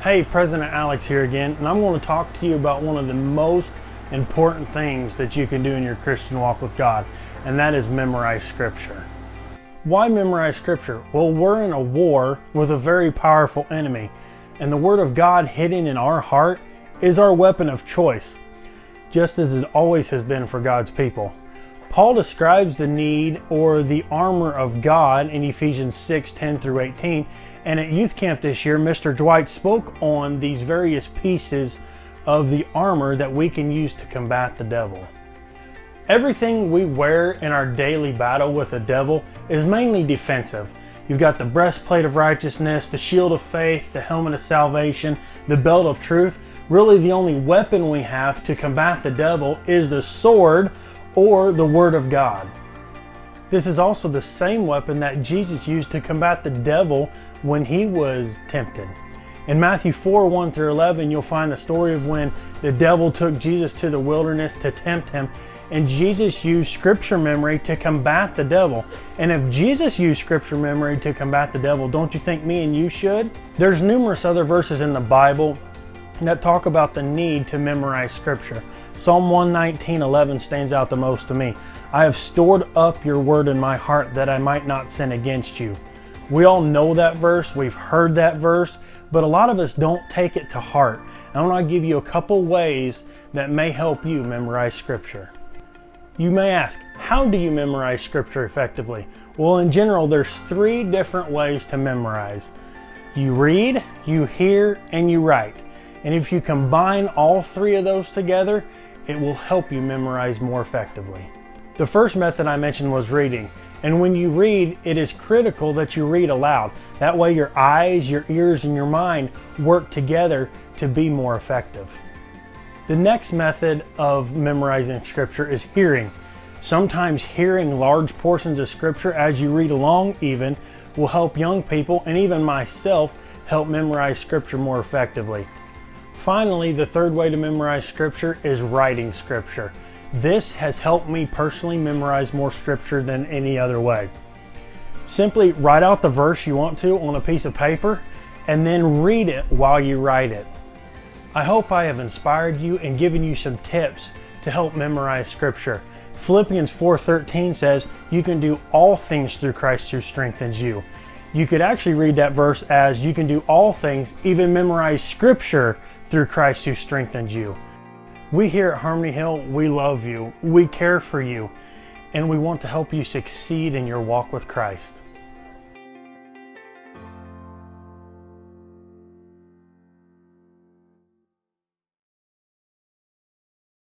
Hey, President Alex here again, and I'm going to talk to you about one of the most important things that you can do in your Christian walk with God, and that is memorize Scripture. Why memorize Scripture? Well, we're in a war with a very powerful enemy, and the Word of God hidden in our heart is our weapon of choice, just as it always has been for God's people. Paul describes the need or the armor of God in Ephesians 6:10 through 18. And at youth camp this year, Mr. Dwight spoke on these various pieces of the armor that we can use to combat the devil. Everything we wear in our daily battle with the devil is mainly defensive. You've got the breastplate of righteousness, the shield of faith, the helmet of salvation, the belt of truth. Really, the only weapon we have to combat the devil is the sword or the Word of God. This is also the same weapon that Jesus used to combat the devil when he was tempted. In Matthew 4:1 through 11, you'll find the story of when the devil took Jesus to the wilderness to tempt him, and Jesus used scripture memory to combat the devil. And if Jesus used scripture memory to combat the devil, don't you think me and you should? There's numerous other verses in the Bible that talk about the need to memorize scripture. Psalm 119:11 stands out the most to me. I have stored up your word in my heart that I might not sin against you. We all know that verse, we've heard that verse, but a lot of us don't take it to heart. I want to give you a couple ways that may help you memorize scripture. You may ask, how do you memorize scripture effectively? Well, in general, there's 3 different ways to memorize. You read, you hear, and you write. And if you combine all 3 of those together, it will help you memorize more effectively. The first method I mentioned was reading. And when you read, it is critical that you read aloud. That way your eyes, your ears, and your mind work together to be more effective. The next method of memorizing scripture is hearing. Sometimes hearing large portions of scripture as you read along even will help young people and even myself help memorize scripture more effectively. Finally, the third way to memorize scripture is writing scripture. This has helped me personally memorize more scripture than any other way. Simply write out the verse you want to on a piece of paper and then read it while you write it. I hope I have inspired you and given you some tips to help memorize scripture. Philippians 4:13 says you can do all things through Christ who strengthens you. You could actually read that verse as you can do all things, even memorize scripture through Christ who strengthens you. We here at Harmony Hill, we love you, we care for you, and we want to help you succeed in your walk with Christ.